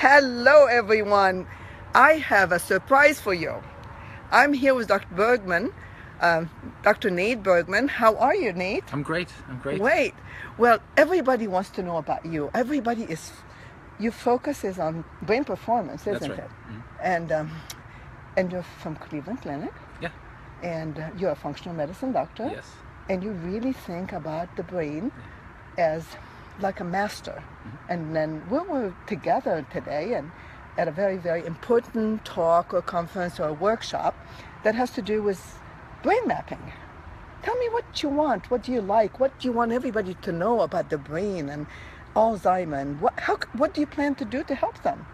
Hello, everyone. I have a surprise for you. I'm here with Dr. Bergman, Dr. Nate Bergman. How are you, Nate? I'm great. Great. Well, everybody wants to know about you. Your focus is on brain performance, isn't That's right. it? Mm-hmm. And you're from Cleveland Clinic. Yeah. And you're a functional medicine doctor. Yes. And you really think about the brain as like a master. Mm-hmm. And then we were together today and at a very, very important talk or conference or workshop that has to do with brain mapping. Tell me what you want. What do you like? What do you want everybody to know about the brain and Alzheimer? And what do you plan to do to help them?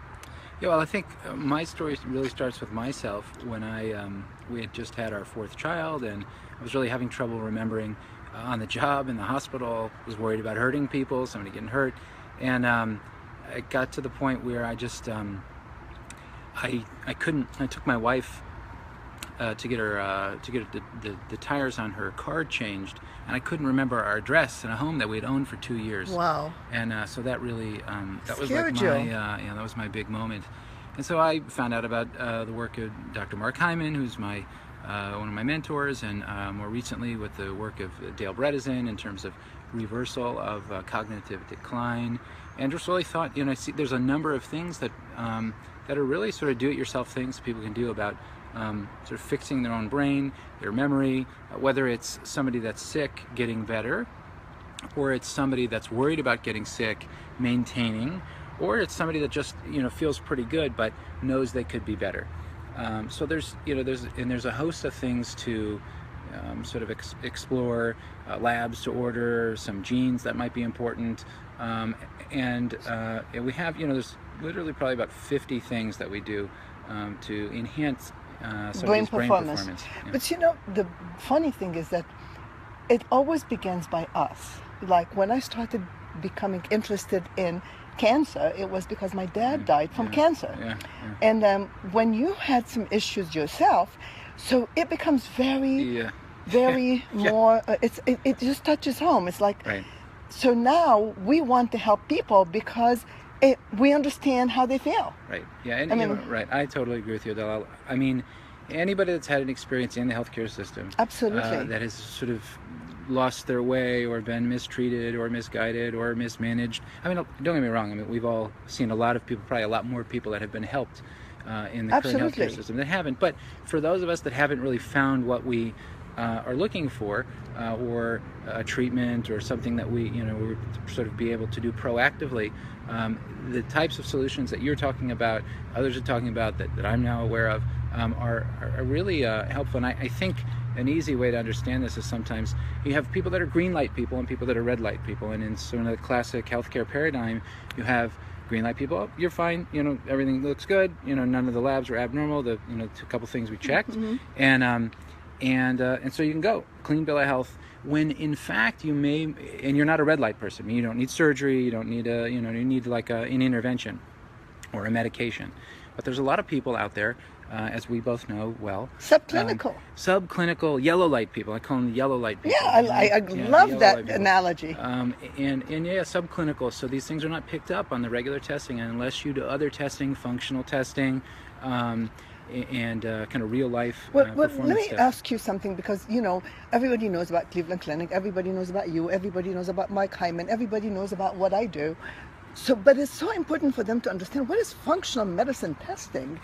Yeah, well, I think my story really starts with myself when we had just had our fourth child, and I was really having trouble remembering on the job, in the hospital. I was worried about hurting people, somebody getting hurt, and it got to the point where I just I couldn't. I took my wife to get the tires on her car changed, and I couldn't remember our address in a home that we had owned for 2 years. Wow. And so that really that was Scared like you. that was my big moment. And so I found out about the work of Dr. Mark Hyman, who's my one of my mentors, and more recently with the work of Dale Bredesen in terms of reversal of cognitive decline. And just really thought, I see there's a number of things that that are really sort of do-it-yourself things people can do about sort of fixing their own brain, their memory, whether it's somebody that's sick getting better, or it's somebody that's worried about getting sick maintaining, or it's somebody that just feels pretty good but knows they could be better. So there's a host of things to sort of explore, labs to order, some genes that might be important, and we have there's literally probably about 50 things that we do to enhance Brain performance. Yeah. But the funny thing is that it always begins by us. Like when I started becoming interested in cancer, it was because my dad died from cancer. Yeah. And when you had some issues yourself, so it becomes very more, it just touches home. It's like, Right. So now we want to help people because we understand how they feel. Right. Yeah. And right. I totally agree with you, Adele. I mean, anybody that's had an experience in the healthcare system, absolutely, that has sort of lost their way or been mistreated or misguided or mismanaged. I mean, don't get me wrong. I mean, we've all seen a lot of people, probably a lot more people that have been helped in the current healthcare system that haven't. But for those of us that haven't really found what we are looking for, or a treatment or something that we would sort of be able to do proactively, the types of solutions that you're talking about, others are talking about, that I'm now aware of, are really helpful. And I think an easy way to understand this is sometimes you have people that are green light people and people that are red light people. And in sort of the classic healthcare paradigm, you have green light people. Oh, you're fine. Everything looks good. None of the labs were abnormal. A couple things we checked, and so you can go clean bill of health. When in fact you may, and you're not a red light person. You don't need surgery. You don't need you need like an intervention or a medication. But there's a lot of people out there, as we both know well, subclinical yellow light people. I call them yellow light people. Yeah, I love that analogy. And subclinical. So these things are not picked up on the regular testing, and unless you do other testing, functional testing, and kind of real life performance let me tests. ask you something, because everybody knows about Cleveland Clinic, everybody knows about you, everybody knows about Mark Hyman, everybody knows about what I do. So, but it's so important for them to understand what is functional medicine testing,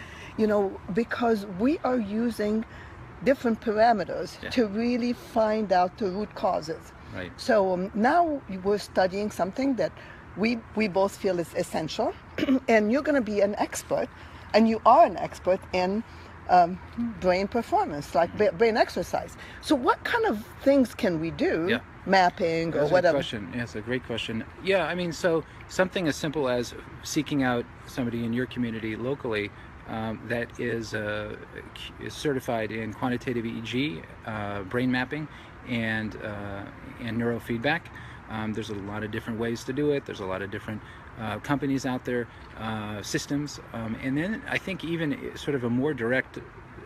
because we are using different parameters to really find out the root causes. Right. So now we're studying something that we both feel is essential, and you're going to be an expert, and you are an expert in brain performance, like brain exercise. So what kind of things can we do? Yeah. Mapping or whatever. That's a great question. Yeah, I mean, so something as simple as seeking out somebody in your community locally that is certified in quantitative EEG, brain mapping, and neurofeedback. There's a lot of different ways to do it. There's a lot of different companies out there, systems, and then I think even sort of a more direct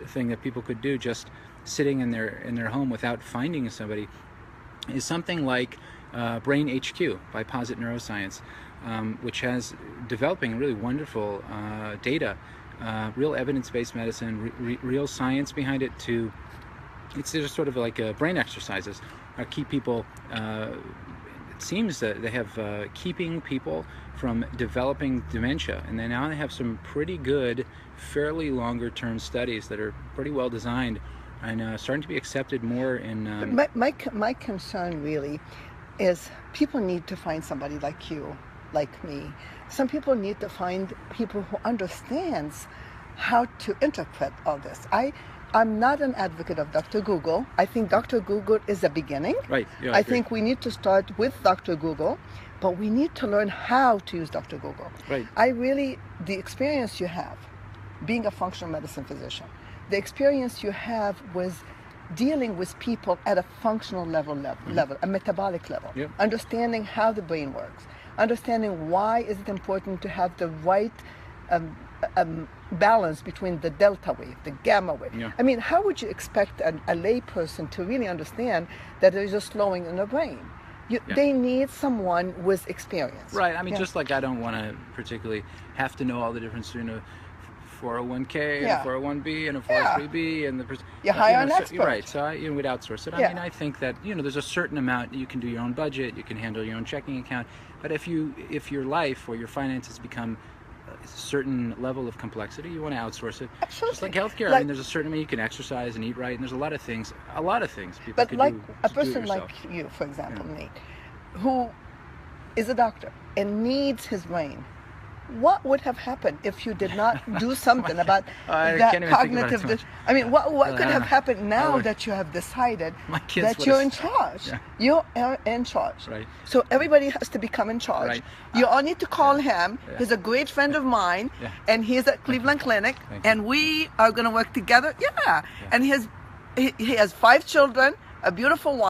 thing that people could do, just sitting in their home without finding somebody, is something like Brain HQ by Posit Neuroscience. which has developing really wonderful data, real evidence-based medicine, real science behind it. It's just sort of like brain exercises, keep people. It seems that they have keeping people from developing dementia, and then now they have some pretty good, fairly longer-term studies that are pretty well designed and starting to be accepted more in. My concern really is people need to find somebody like you, like me. Some people need to find people who understands how to interpret all this. I'm not an advocate of Dr. Google. I think Dr. Google is a beginning. Right. Yeah, I think we need to start with Dr. Google, but we need to learn how to use Dr. Google. Right. The experience you have being a functional medicine physician, the experience you have with dealing with people at a functional level, a metabolic level, Yep. Understanding how the brain works, understanding why is it important to have the right balance between the delta wave, the gamma wave. Yeah. I mean, how would you expect a lay person to really understand that there's a slowing in the brain? They need someone with experience. Right. I mean, just like I don't want to particularly have to know all the difference between a 401k and a 401b and a 403b and the you hire an expert. Right. So I would outsource it. I mean, I think that there's a certain amount you can do your own budget, you can handle your own checking account, but if your life or your finances become a certain level of complexity, you want to outsource it. Absolutely. Just like healthcare. I mean, there's a certain amount you can exercise and eat right, and there's a lot of things people but can like do. a person like you, for example, Nate, who is a doctor and needs his brain, what would have happened if you did not do something about that cognitive? I mean, what could have happened now that you have decided that you're in charge? Yeah. You are in charge. Right. So everybody has to become in charge. Right. You all need to call him. He's a great friend of mine, and he's at Cleveland Clinic, and we are going to work together. And he has 5 children, a beautiful wife.